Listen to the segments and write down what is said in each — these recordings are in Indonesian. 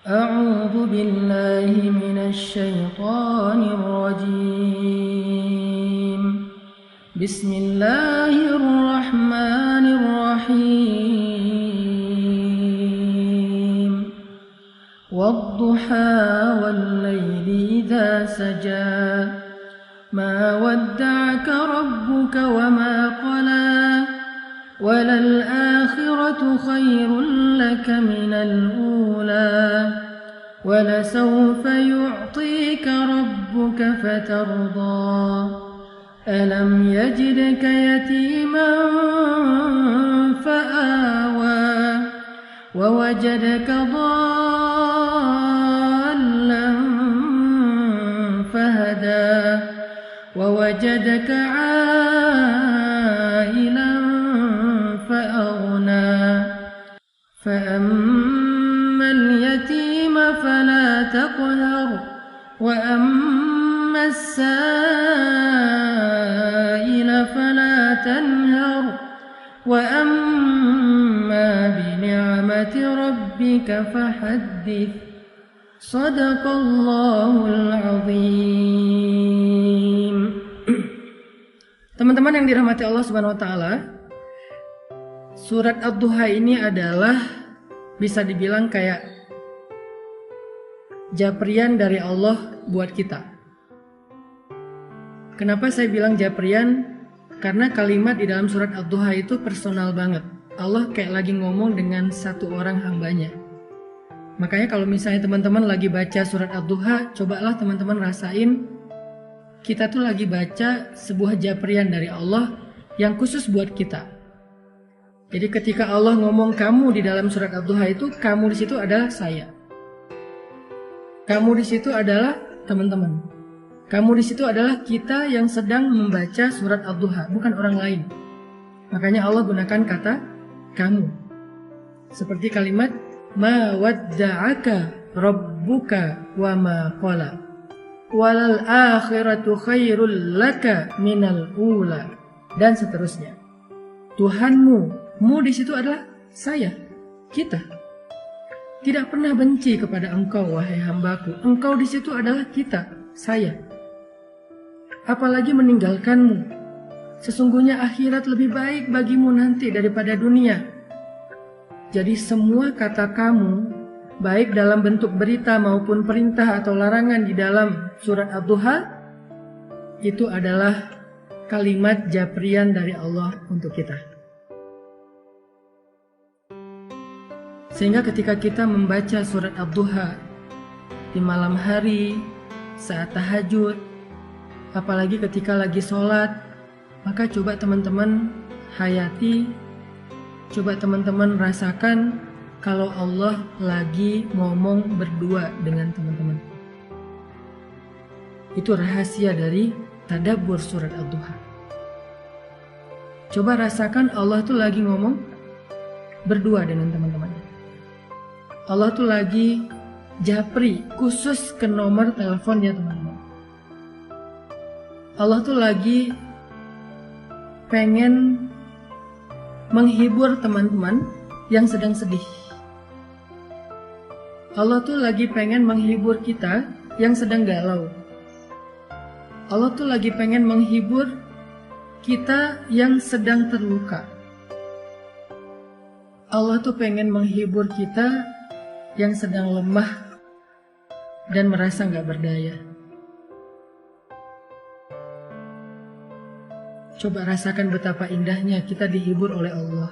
أعوذ بالله من الشيطان الرجيم. بسم الله الرحمن الرحيم. والضحى والليل إذا سجى ما ودعك ربك وما قلى وللآخرة خير لك من الأولى ولسوف يعطيك ربك فترضى ألم يجدك يتيما فآوى ووجدك ضالا فهدى ووجدك عائلا فأغنى فأما اليتيم فلا تقهر وأما السائل فلا تنهر وأما بنعمة ربك فحدث. Sadaqallahul azim. Teman-teman yang dirahmati Allah Subhanahu wa taala, surat Ad-Duha ini adalah bisa dibilang kayak japrian dari Allah buat kita. Kenapa saya bilang japrian? Karena kalimat di dalam surat Ad-Duha itu personal banget. Allah kayak lagi ngomong dengan satu orang hambanya. Makanya kalau misalnya teman-teman lagi baca surat Ad-Duha, cobalah teman-teman rasain kita tuh lagi baca sebuah japrian dari Allah yang khusus buat kita. Jadi ketika Allah ngomong kamu di dalam surat Ad-Duha itu, kamu di situ adalah saya. Kamu di situ adalah teman-teman. Kamu di situ adalah kita yang sedang membaca surat Ad-Duha, bukan orang lain. Makanya Allah gunakan kata kamu. Seperti kalimat ma wadda'aka rabbuka wa ma qala walal akhiratu khairul laka minal ula, dan seterusnya. Tuhanmu, mu di situ adalah saya, kita. Tidak pernah benci kepada engkau wahai hambaku. Engkau di situ adalah kita, saya. Apalagi meninggalkanmu. Sesungguhnya akhirat lebih baik bagimu nanti daripada dunia. Jadi semua kata kamu, baik dalam bentuk berita maupun perintah atau larangan di dalam surat Ad-Duha, itu adalah kalimat japrian dari Allah untuk kita. Sehingga ketika kita membaca surat Ad-Duha di malam hari, saat tahajud, apalagi ketika lagi sholat, maka coba teman-teman hayati, coba teman-teman rasakan kalau Allah lagi ngomong berdua dengan teman-teman. Itu rahasia dari tadabbur surat Ad-Duha. Coba rasakan Allah tuh lagi ngomong berdua dengan teman-teman. Allah tuh lagi japri khusus ke nomor teleponnya teman-teman. Allah tuh lagi pengen menghibur teman-teman yang sedang sedih. Allah tuh lagi pengen menghibur kita yang sedang galau. Allah tuh lagi pengen menghibur kita yang sedang terluka. Allah tuh pengen menghibur kita yang sedang lemah dan merasa gak berdaya. Coba rasakan betapa indahnya kita dihibur oleh Allah.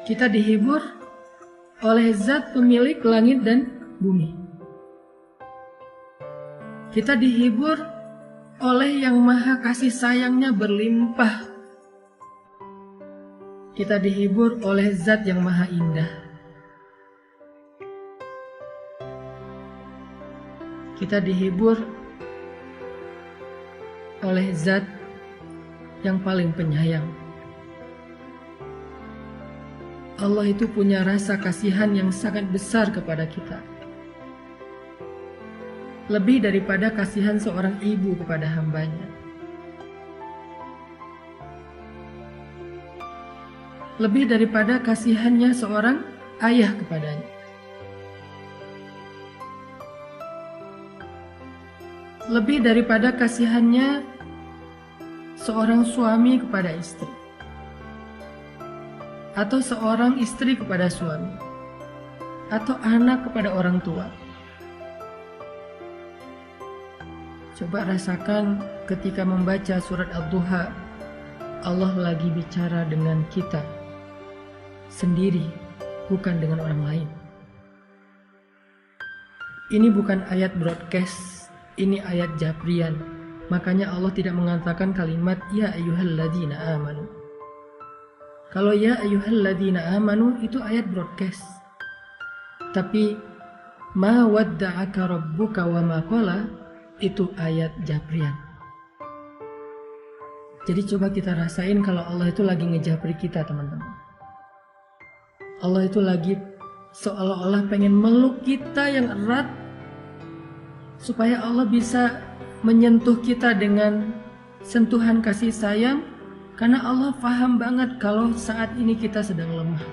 Kita dihibur oleh Zat pemilik langit dan bumi. Kita dihibur oleh yang maha kasih sayangnya berlimpah. Kita dihibur oleh Zat yang maha indah. Kita dihibur oleh Zat yang paling penyayang. Allah itu punya rasa kasihan yang sangat besar kepada kita. Lebih daripada kasihan seorang ibu kepada hambanya. lebih daripada kasihannya seorang ayah kepadanya. lebih daripada kasihannya seorang suami kepada istri, atau seorang istri kepada suami, atau anak kepada orang tua. Coba rasakan ketika membaca surat Ad-Duha, Allah lagi bicara dengan kita sendiri, bukan dengan orang lain. Ini bukan ayat broadcast, ini ayat japrian. Makanya Allah tidak mengatakan kalimat ya ayyuhalladzina amanu. Kalau ya ayyuhalladzina amanu itu ayat broadcast. Tapi ma wadda'aka rabbuka wa ma qala itu ayat japrian. Jadi coba kita rasain kalau Allah itu lagi ngejapri kita, teman-teman. Allah itu lagi seolah-olah pengen meluk kita yang erat supaya Allah bisa menyentuh kita dengan sentuhan kasih sayang, karena Allah paham banget kalau saat ini kita sedang lemah.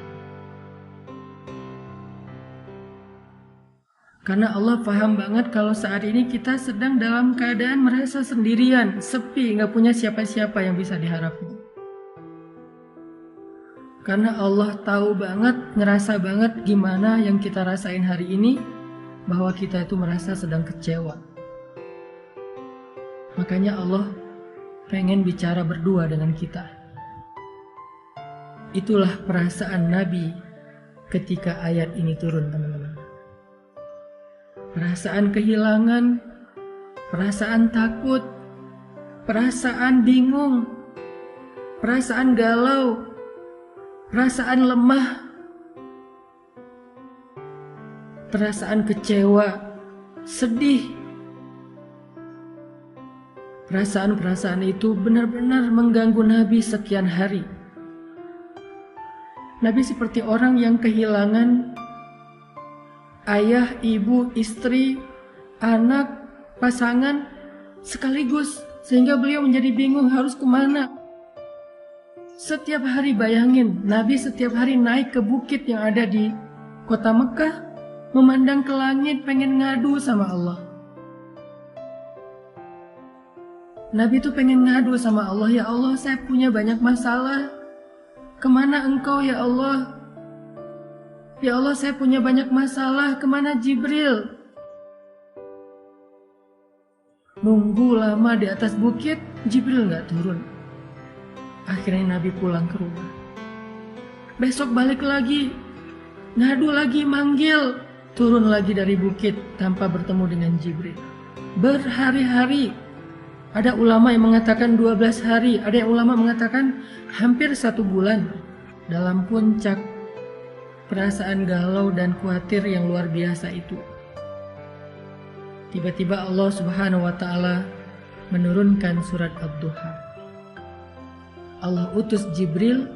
Karena Allah paham banget kalau saat ini kita sedang dalam keadaan merasa sendirian, sepi, gak punya siapa-siapa yang bisa diharapkan. Karena Allah tahu banget, ngerasa banget gimana yang kita rasain hari ini, bahwa kita itu merasa sedang kecewa. Makanya Allah pengen bicara berdua dengan kita. Itulah perasaan Nabi ketika ayat ini turun, teman-teman. Perasaan kehilangan, perasaan takut, perasaan bingung, perasaan galau, perasaan lemah, perasaan kecewa, sedih. Perasaan-perasaan itu benar-benar mengganggu Nabi sekian hari. Nabi seperti orang yang kehilangan ayah, ibu, istri, anak, pasangan sekaligus, sehingga beliau menjadi bingung harus kemana. Setiap hari bayangin, Nabi setiap hari naik ke bukit yang ada di kota Mekah, memandang ke langit pengen ngadu sama Allah. Nabi itu pengen ngadu sama Allah, ya Allah saya punya banyak masalah, kemana engkau ya Allah? Ya Allah saya punya banyak masalah, kemana Jibril? Nunggu lama di atas bukit, Jibril gak turun. Akhirnya Nabi pulang ke rumah. Besok balik lagi, ngadu lagi, manggil. Turun lagi dari bukit tanpa bertemu dengan Jibril. Berhari-hari. Ada ulama yang mengatakan 12 hari, ada yang ulama mengatakan hampir 1 bulan. Dalam puncak perasaan galau dan khawatir yang luar biasa itu. Tiba-tiba Allah Subhanahu wa Ta'ala menurunkan surat Ad-Duha. Allah utus Jibril.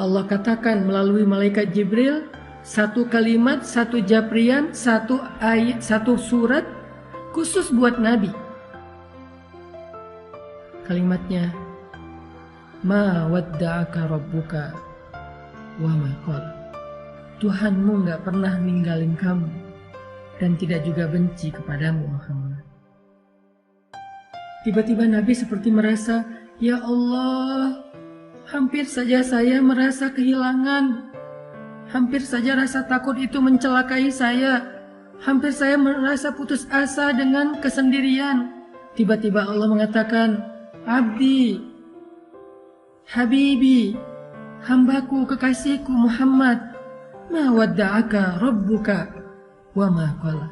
Allah katakan melalui malaikat Jibril, 1 kalimat, 1 japrian, 1 ayat, 1 surat khusus buat Nabi. Kalimatnya, ma wadda'aka rabbuka wa ma qala. Tuhanmu gak pernah ninggalin kamu dan tidak juga benci kepadamu, Muhammad. Tiba-tiba Nabi seperti merasa, ya Allah, hampir saja saya merasa kehilangan. Hampir saja rasa takut itu mencelakai saya. Hampir saya merasa putus asa dengan kesendirian. Tiba-tiba Allah mengatakan, Abdi, Habibi, hambaku, kekasihku Muhammad, ma wadda'aka rabbuka wa ma qala.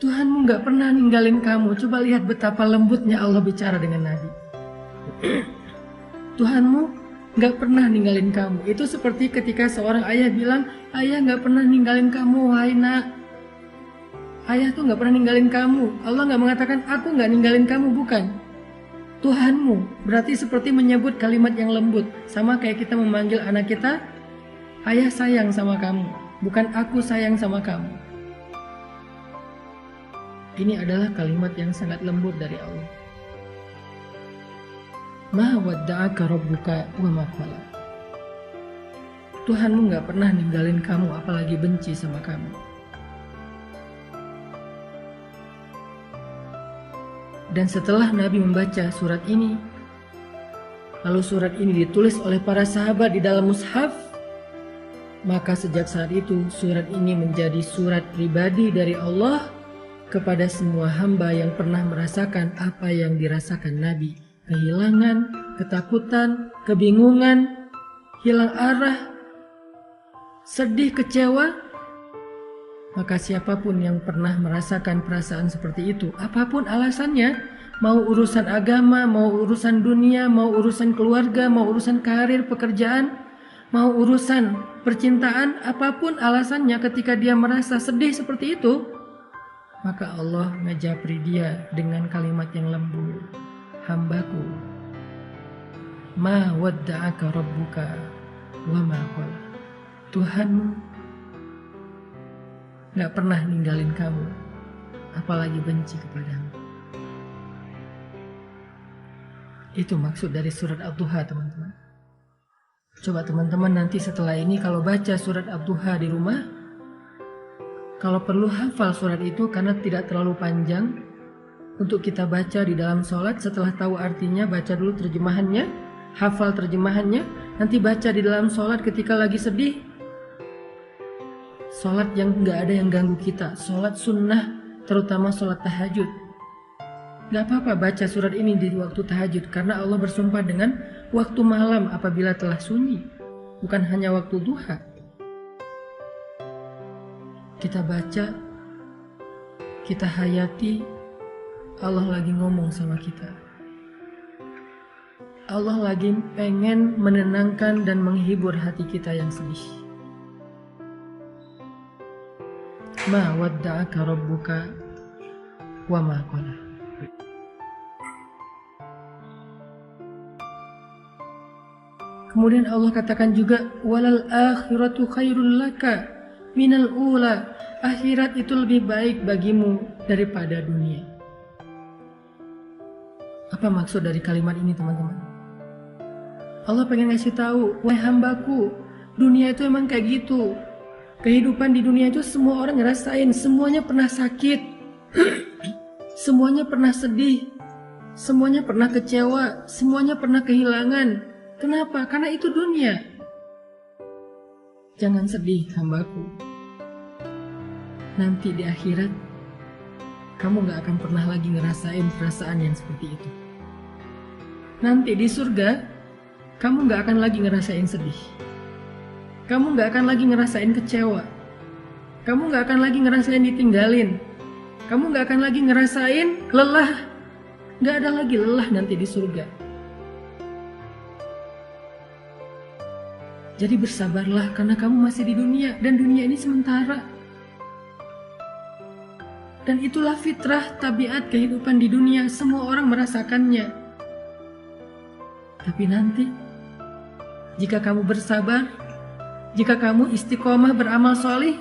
Tuhanmu gak pernah ninggalin kamu. Coba lihat betapa lembutnya Allah bicara dengan Nabi. Tuhanmu gak pernah ninggalin kamu. Itu seperti ketika seorang ayah bilang, ayah gak pernah ninggalin kamu, wahai nak. Ayah tuh gak pernah ninggalin kamu. Allah gak mengatakan, aku gak ninggalin kamu, bukan. Tuhanmu berarti seperti menyebut kalimat yang lembut. Sama kayak kita memanggil anak kita, ayah sayang sama kamu, bukan aku sayang sama kamu. Ini adalah kalimat yang sangat lembut dari Allah. Ma wadda'aka rabbuka wa ma qala. Tuhanmu gak pernah ninggalin kamu, apalagi benci sama kamu. Dan setelah Nabi membaca surat ini, lalu surat ini ditulis oleh para sahabat di dalam mushaf, maka sejak saat itu surat ini menjadi surat pribadi dari Allah kepada semua hamba yang pernah merasakan apa yang dirasakan Nabi. Kehilangan, ketakutan, kebingungan, hilang arah, sedih, kecewa. Maka siapapun yang pernah merasakan perasaan seperti itu, apapun alasannya, mau urusan agama, mau urusan dunia, mau urusan keluarga, mau urusan karir, pekerjaan, mau urusan percintaan, apapun alasannya ketika dia merasa sedih seperti itu, maka Allah ngejapri dia dengan kalimat yang lembut. Hambaku, ma wadda'aka rabbuka wa ma qala. Tuhanmu gak pernah ninggalin kamu, apalagi benci kepadamu. Itu maksud dari surat Ad-Duha, teman-teman. Coba teman-teman nanti setelah ini kalau baca surat Ad-Duha di rumah, kalau perlu hafal surat itu karena tidak terlalu panjang untuk kita baca di dalam sholat. Setelah tahu artinya, baca dulu terjemahannya, hafal terjemahannya, nanti baca di dalam sholat ketika lagi sedih. Sholat yang gak ada yang ganggu kita, sholat sunnah, terutama sholat tahajud. Gak apa-apa baca surat ini di waktu tahajud, karena Allah bersumpah dengan waktu malam apabila telah sunyi, bukan hanya waktu duha. Kita baca, kita hayati, Allah lagi ngomong sama kita. Allah lagi pengen menenangkan dan menghibur hati kita yang sedih. Ma wadda'aka rabbuka wa ma qala. Kemudian Allah katakan juga, walal akhiratu khairul laka minal ula. Akhirat itu lebih baik bagimu daripada dunia. Apa maksud dari kalimat ini, teman-teman? Allah pengen ngasih tahu, wahai hambaku, dunia itu emang kayak gitu. Kehidupan di dunia itu semua orang ngerasain, semuanya pernah sakit, semuanya pernah sedih, semuanya pernah kecewa, semuanya pernah kehilangan. Kenapa? Karena itu dunia. Jangan sedih, hambaku. Nanti di akhirat, kamu gak akan pernah lagi ngerasain perasaan yang seperti itu. Nanti di surga, kamu gak akan lagi ngerasain sedih. Kamu gak akan lagi ngerasain kecewa. Kamu gak akan lagi ngerasain ditinggalin. Kamu gak akan lagi ngerasain lelah. Gak ada lagi lelah nanti di surga. Jadi bersabarlah karena kamu masih di dunia. Dan dunia ini sementara. Dan itulah fitrah, tabiat kehidupan di dunia. Semua orang merasakannya. Tapi nanti, jika kamu bersabar, jika kamu istiqomah beramal solih,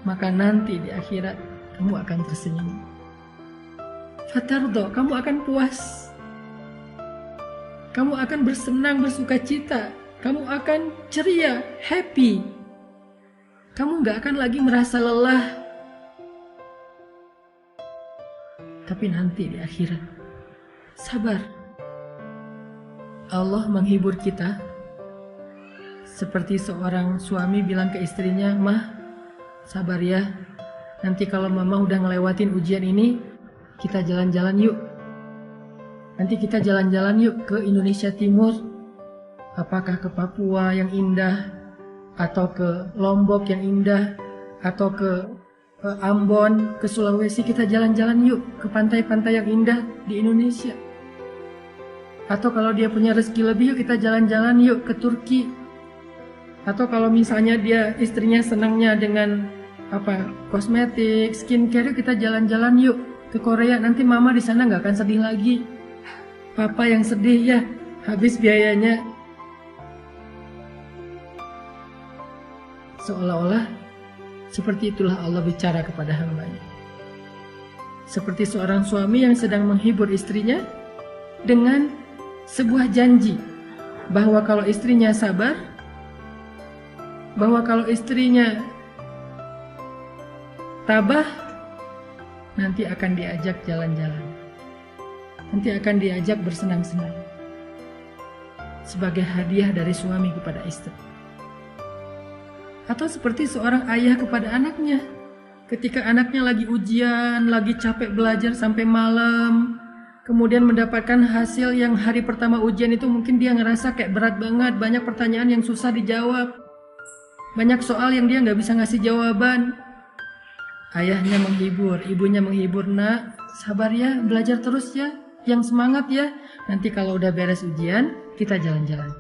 maka nanti di akhirat kamu akan tersenyum. Fatardo, kamu akan puas. Kamu akan bersenang, bersuka cita. Kamu akan ceria, happy. Kamu gak akan lagi merasa lelah. Tapi nanti di akhirat, sabar. Allah menghibur kita. Seperti seorang suami bilang ke istrinya, "Mah, sabar ya. Nanti kalau mama udah ngelewatin ujian ini, kita jalan-jalan yuk. Nanti kita jalan-jalan yuk ke Indonesia Timur. Apakah ke Papua yang indah, atau ke Lombok yang indah, atau ke Ambon, ke Sulawesi. Kita jalan-jalan yuk ke pantai-pantai yang indah di Indonesia. Atau kalau dia punya rezeki lebih, yuk kita jalan-jalan yuk ke Turki. Atau kalau misalnya dia istrinya senangnya dengan kosmetik, skincare, yuk kita jalan-jalan yuk ke Korea. Nanti mama di sana nggak akan sedih lagi. Papa yang sedih ya, habis biayanya." Seolah-olah seperti itulah Allah bicara kepada hamba-Nya. Seperti seorang suami yang sedang menghibur istrinya dengan sebuah janji bahwa kalau istrinya sabar, bahwa kalau istrinya tabah, nanti akan diajak jalan-jalan. nanti akan diajak bersenang-senang sebagai hadiah dari suami kepada istri. Atau seperti seorang ayah kepada anaknya, ketika anaknya lagi ujian, lagi capek belajar sampai malam, kemudian mendapatkan hasil yang hari pertama ujian itu mungkin dia ngerasa kayak berat banget, banyak pertanyaan yang susah dijawab, banyak soal yang dia nggak bisa ngasih jawaban. Ayahnya menghibur, ibunya menghibur, nak, sabar ya, belajar terus ya, yang semangat ya, nanti kalau udah beres ujian, kita jalan-jalan.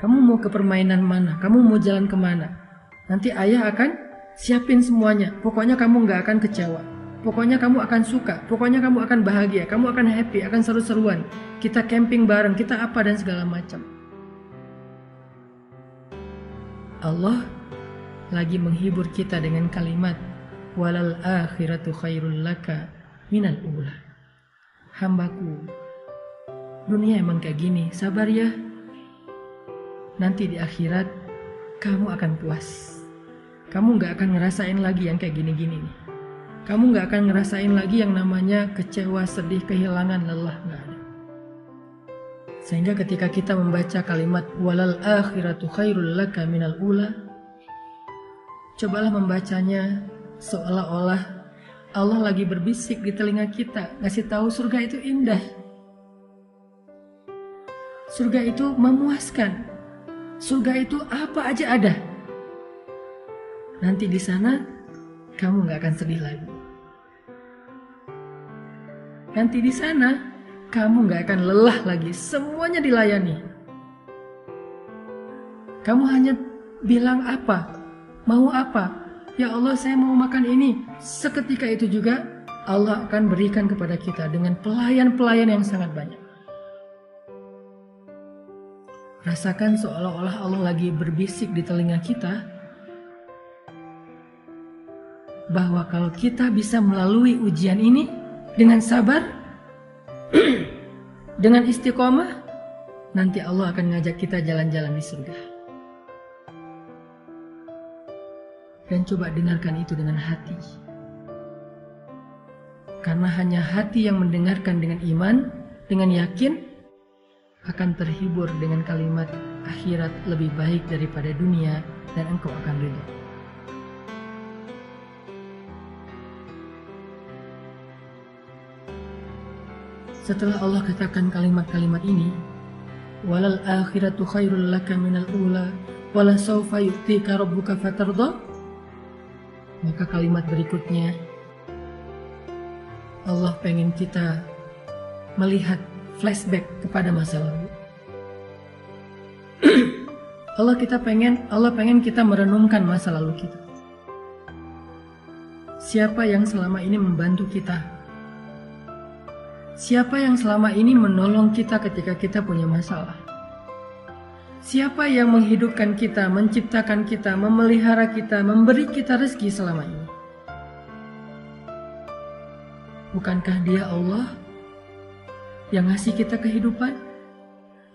Kamu mau ke permainan mana? Kamu mau jalan kemana? Nanti ayah akan siapin semuanya, pokoknya kamu nggak akan kecewa. Pokoknya kamu akan suka, pokoknya kamu akan bahagia, kamu akan happy, akan seru-seruan. Kita camping bareng, kita apa dan segala macam. Allah lagi menghibur kita dengan kalimat walal akhiratu khairul laka minal ula. Hambaku, dunia emang kayak gini, sabar ya. Nanti di akhirat kamu akan puas. Kamu gak akan ngerasain lagi yang kayak gini-gini nih. Kamu gak akan ngerasain lagi yang namanya kecewa, sedih, kehilangan, lelah, gak ada. Sehingga ketika kita membaca kalimat walal akhiratu khairul laka minal ula, cobalah membacanya seolah-olah Allah lagi berbisik di telinga kita, ngasih tahu surga itu indah. Surga itu memuaskan. Surga itu apa aja ada. Nanti di sana kamu gak akan sedih lagi. Nanti di sana kamu gak akan lelah lagi. Semuanya dilayani. Kamu hanya bilang apa, mau apa. Ya Allah, saya mau makan ini. Seketika itu juga Allah akan berikan kepada kita dengan pelayan-pelayan yang sangat banyak. Rasakan seolah-olah Allah lagi berbisik di telinga kita bahwa kalau kita bisa melalui ujian ini dengan sabar, dengan istiqomah, nanti Allah akan ngajak kita jalan-jalan di surga. Dan coba dengarkan itu dengan hati. Karena hanya hati yang mendengarkan dengan iman, dengan yakin, akan terhibur dengan kalimat akhirat lebih baik daripada dunia dan engkau akan ridho. Setelah Allah katakan kalimat-kalimat ini, walal akhiratu khairul laka minal ula wala sawfa yu'tika rabbuka fatardha, maka kalimat berikutnya Allah pengen kita melihat flashback kepada masa lalu. Allah pengen kita merenungkan masa lalu kita. Siapa yang selama ini membantu kita? Siapa yang selama ini menolong kita ketika kita punya masalah? Siapa yang menghidupkan kita, menciptakan kita, memelihara kita, memberi kita rezeki selama ini? Bukankah Dia Allah yang ngasih kita kehidupan?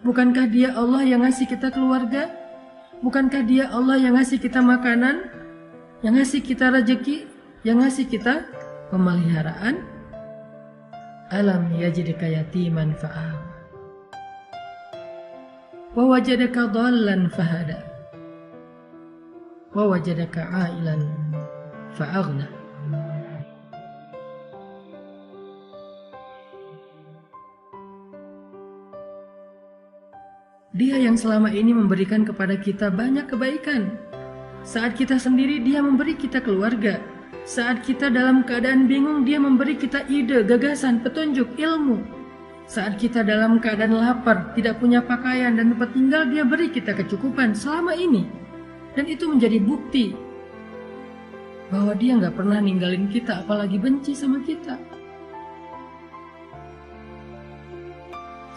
Bukankah Dia Allah yang ngasih kita keluarga? Bukankah Dia Allah yang ngasih kita makanan? Yang ngasih kita rezeki? Yang ngasih kita pemeliharaan? Alam yajidka yatiman fa'awa wa wajadaka dhallan fahada wa wajadaka ailan fa'aghna. Dia yang selama ini memberikan kepada kita banyak kebaikan. Saat kita sendiri, Dia memberi kita keluarga. Saat kita dalam keadaan bingung, Dia memberi kita ide, gagasan, petunjuk, ilmu. Saat kita dalam keadaan lapar, tidak punya pakaian dan tempat tinggal, Dia beri kita kecukupan selama ini. Dan itu menjadi bukti bahwa Dia nggak pernah ninggalin kita, apalagi benci sama kita.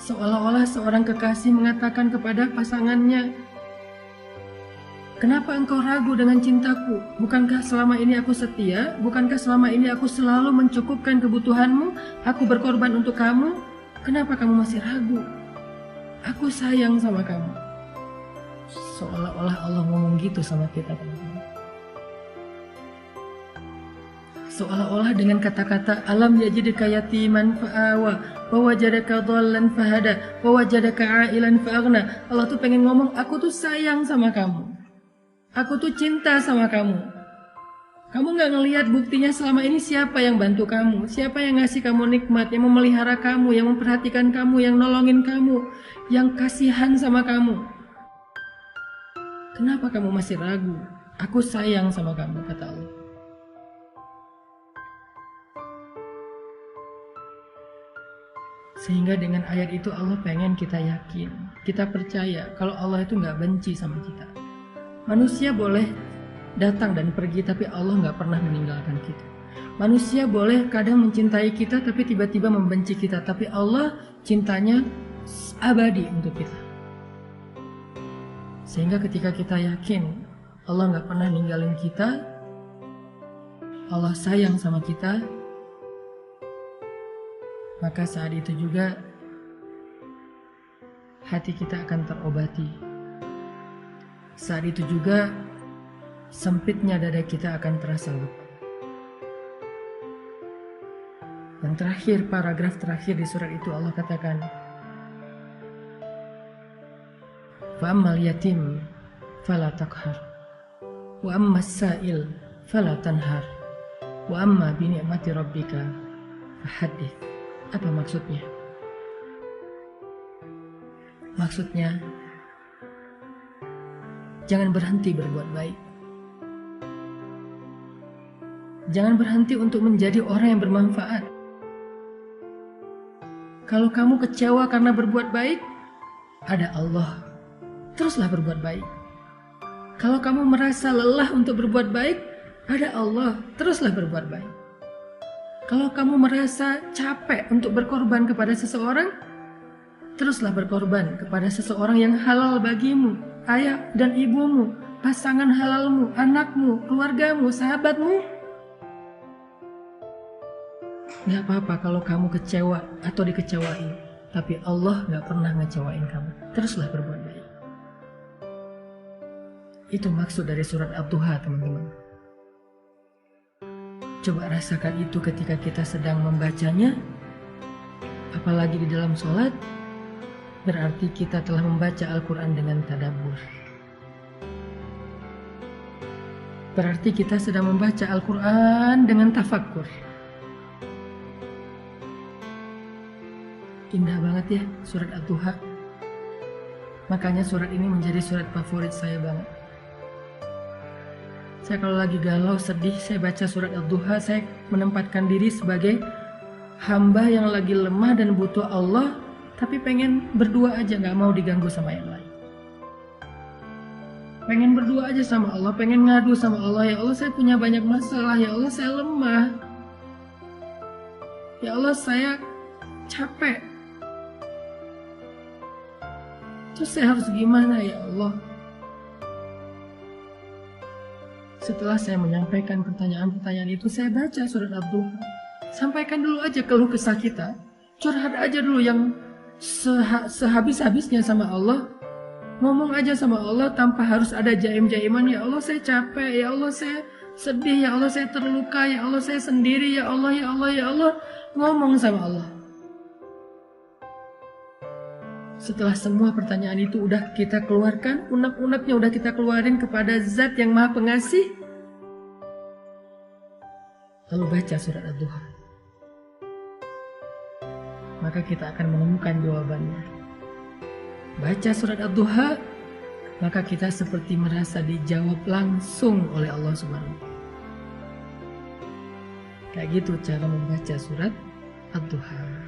Seolah-olah seorang kekasih mengatakan kepada pasangannya, kenapa engkau ragu dengan cintaku? Bukankah selama ini aku setia? Bukankah selama ini aku selalu mencukupkan kebutuhanmu? Aku berkorban untuk kamu. Kenapa kamu masih ragu? Aku sayang sama kamu. Seolah-olah Allah ngomong gitu sama kita, teman-teman. Seolah-olah dengan kata-kata alam yajidka yatiman fa'awa wa wajadaka dhallan fahada wa wajadaka ailan fa'aghna. Allah tuh pengen ngomong, aku tuh sayang sama kamu. Aku tuh cinta sama kamu. Kamu gak ngelihat buktinya selama ini siapa yang bantu kamu, siapa yang ngasih kamu nikmat, yang memelihara kamu, yang memperhatikan kamu, yang nolongin kamu, yang kasihan sama kamu. Kenapa kamu masih ragu? Aku sayang sama kamu, kata Allah. Sehingga dengan ayat itu Allah pengen kita yakin, kita percaya kalau Allah itu gak benci sama kita. Manusia boleh datang dan pergi, tapi Allah gak pernah meninggalkan kita. Manusia boleh kadang mencintai kita, tapi tiba-tiba membenci kita. Tapi Allah cintanya abadi untuk kita. Sehingga ketika kita yakin Allah gak pernah ninggalin kita, Allah sayang sama kita, maka saat itu juga hati kita akan terobati. Saat itu juga sempitnya dada kita akan terasa lega. Yang terakhir, paragraf terakhir di surat itu Allah katakan, wa ammal yatim fala taqhar wa ammas sa'il fala tanhar wa amma bi ni'mati rabbika fahaddits. Apa maksudnya? Maksudnya, jangan berhenti berbuat baik. Jangan berhenti untuk menjadi orang yang bermanfaat. Kalau kamu kecewa karena berbuat baik, ada Allah. Teruslah berbuat baik. Kalau kamu merasa lelah untuk berbuat baik, ada Allah. Teruslah berbuat baik. Kalau kamu merasa capek untuk berkorban kepada seseorang, teruslah berkorban kepada seseorang yang halal bagimu, ayah dan ibumu, pasangan halalmu, anakmu, keluargamu, sahabatmu. Gak apa-apa kalau kamu kecewa atau dikecewain, tapi Allah gak pernah ngecewain kamu. Teruslah berbuat baik. Itu maksud dari surat Ad-Duha, teman-teman. Coba rasakan itu ketika kita sedang membacanya, apalagi di dalam sholat, berarti kita telah membaca Al-Quran dengan tadabbur. Berarti kita sedang membaca Al-Quran dengan tafakkur. Indah banget ya surat Ad-Duha. Makanya surat ini menjadi surat favorit saya banget. Saya kalau lagi galau, sedih, saya baca surat Ad-Duha, saya menempatkan diri sebagai hamba yang lagi lemah dan butuh Allah, tapi pengen berdua aja, gak mau diganggu sama yang lain. Pengen berdua aja sama Allah, pengen ngadu sama Allah. Ya Allah, saya punya banyak masalah. Ya Allah, saya lemah. Ya Allah, saya capek. Terus saya harus gimana ya Allah? Setelah saya menyampaikan pertanyaan-pertanyaan itu, saya baca surat Ad-Duha. Sampaikan dulu aja keluh kesah kita. Curhat aja dulu yang sehabis-habisnya sama Allah. Ngomong aja sama Allah tanpa harus ada jaim-jaiman. Ya Allah, saya capek. Ya Allah, saya sedih. Ya Allah, saya terluka. Ya Allah, saya sendiri. Ya Allah, ya Allah, ya Allah. Ngomong sama Allah. Setelah semua pertanyaan itu udah kita keluarkan, unek-uneknya udah kita keluarin kepada Zat yang Maha Pengasih, lalu baca surat Ad-Duha, maka kita akan menemukan jawabannya. Baca surat Ad-Duha, maka kita seperti merasa dijawab langsung oleh Allah Subhanahu. Kayak gitu cara membaca surat Ad-Duha.